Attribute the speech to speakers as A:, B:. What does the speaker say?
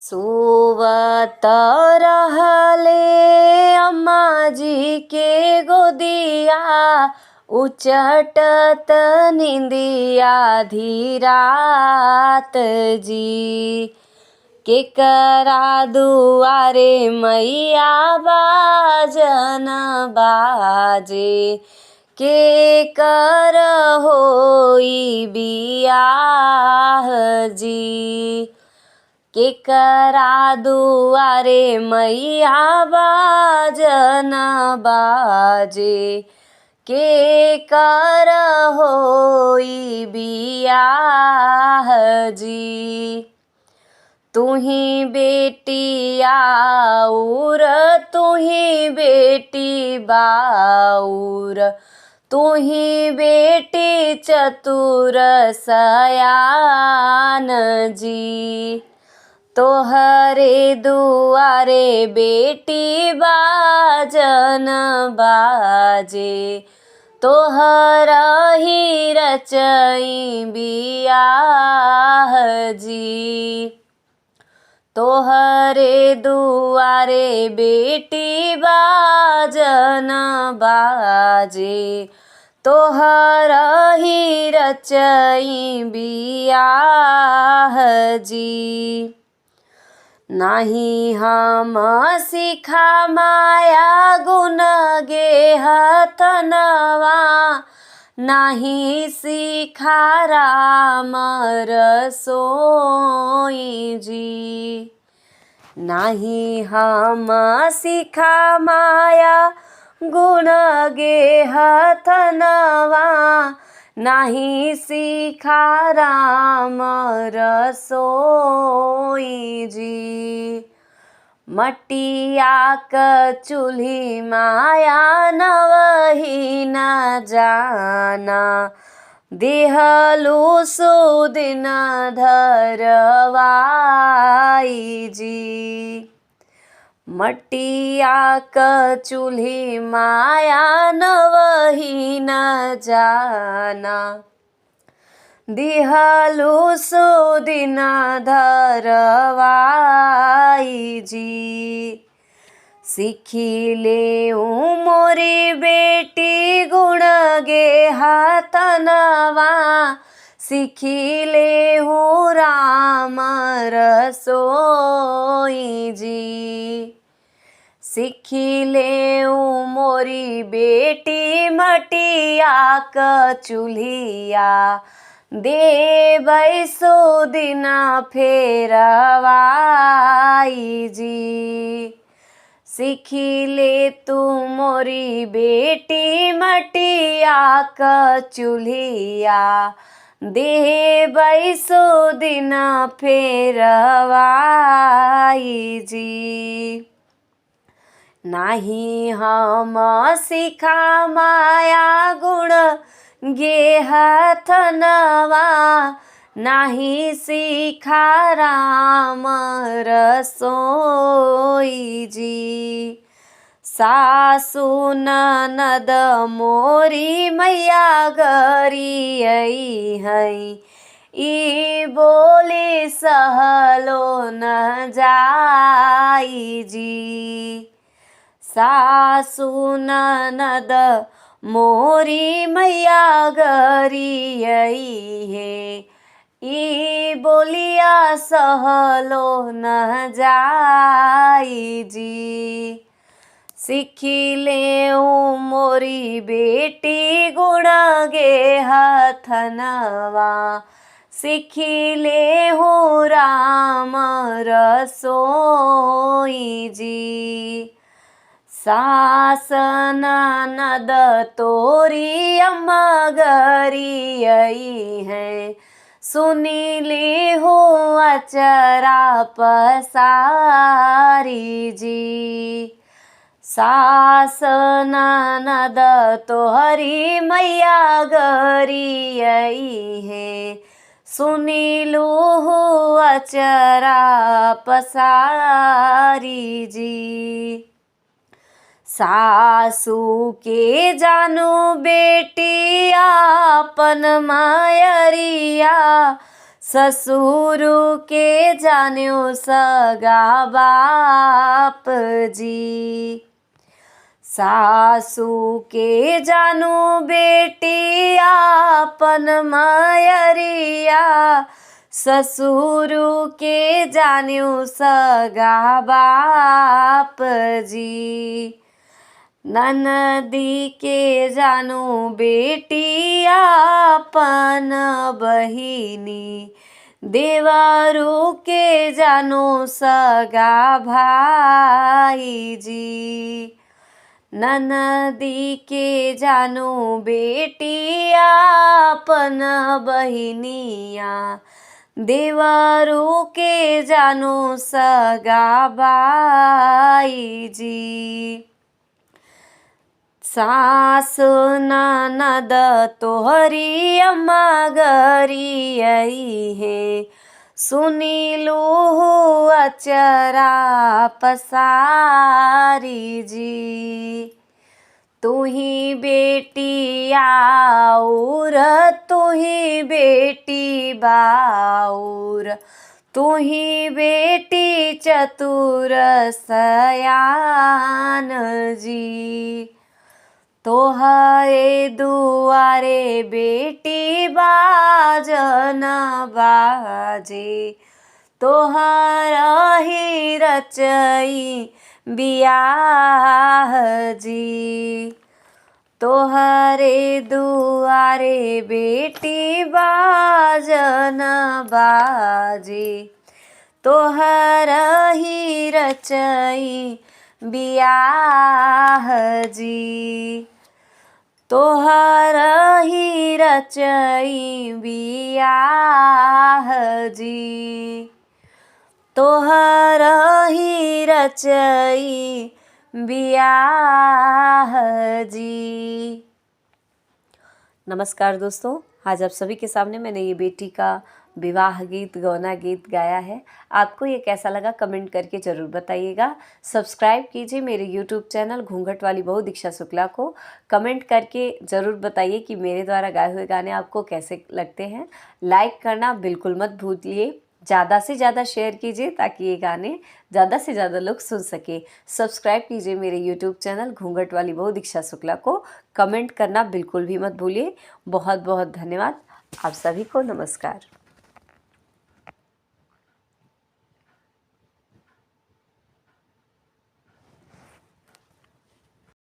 A: सोवत रहले अम्मा जी के गोदिया, उचटत निंदिया धीरात जी। केकरा दुआरे मैया बाजन बाजे, के कर होई बियाह जी। केकरा दुआरे मैया बाजन बाजे, के कर होई बियाह जी। तुही बेटी आउर तुही बेटी बाउर, तुही बेटी चतुर सयान जी। तोहरे दुआरे बेटी बाजन बाजे, तोहरा ही रचई बियाह जी। तोहरे दुआरे बेटी बाजन बाजे, तोहरा ही रचई बियाह जी। नाही हम सिखा माया गुण गे हथनवा, नाही सिखा राम रसोई जी। नाही हम सिखा माया गुण गे हथनवा, नाही सिखा राम रसोई जी। मटिया क चूल्ही माया नवही न जाना, देहलु सुदिन धरवाई जी। मटिया क चूल्ही माया नवही न जाना, दिहलु सुदिन धरवाई जी। सिखिले मोरी बेटी गुण गे हथनवा, सिखिले राम रसोई जी। सिखिले मोरी बेटी मटिया क चूल्हिया, देबै सुदिन फेरवाई जी। सिखिले तू मोरी बेटी मटिया क चूल्हिया, देबै सुदिन फेरवाई जी। नाही हम सिखा माया गुण गे हथनवा, नाही सिखा राम रसोई जी। सासु ननद मोरी मैया गरियई है, ई बोली सहलो न जाई जी। सासु ननद मोरी मैया गरियई है, ई बोलिया सहलो न जाई जी। सिखिले मोरी बेटी गुण गे हथनवा, सिखिले राम रसोई जी। सास ननद तोरी अम्मा गरियई है, सुनीली हो अचरा पसारी जी। सास ननद तोहरी मैया गरियई है, सुनीलू हो अचरा पसारी जी। सासू के जानू बेटी आपन मायरिया, ससुर के जान्यो सगा बाप जी। सासू के जानो बेटी आपन मयरिया, ससुर के जान्यो सगा बाप जी। ननदी के जानो बेटी आपन बहिनी, देवरू के जानो सगा भाई जी। ननदी के जानो बेटी आपन बहिनिया, देवरू के जानो सगा भाई जी। सास ननद तोहरी अम्मा गरी आई है, सुनीलू अचरा पसारी जी। तू ही बेटी आउर तू ही बेटी बाउर, तू ही बेटी चतुर सयान जी। तोहरे दुआरे बेटी बाजन बाजे, तोहर ही रचई बियाह जी। तोहरे दुआरे बेटी बाजन बाजे, तोहर ही रचई बियाह जी। तोहर ही रचई बियाह जी। तोहर ही रचई बियाह जी। नमस्कार दोस्तों, आज आप सभी के सामने मैंने ये बेटी का विवाह गीत गौना गीत गाया है। आपको ये कैसा लगा कमेंट करके ज़रूर बताइएगा। सब्सक्राइब कीजिए मेरे यूट्यूब चैनल घूंघट वाली बहू दीक्षा शुक्ला को। कमेंट करके ज़रूर बताइए कि मेरे द्वारा गाए हुए गाने आपको कैसे लगते हैं। लाइक करना बिल्कुल मत भूलिए। ज़्यादा से ज़्यादा शेयर कीजिए ताकि ये गाने ज़्यादा से ज़्यादा लोग सुन सके। सब्सक्राइब कीजिए मेरे यूट्यूब चैनल घूंघट वाली बहू दीक्षा शुक्ला को। कमेंट करना बिल्कुल भी मत भूलिए। बहुत बहुत धन्यवाद। आप सभी को नमस्कार।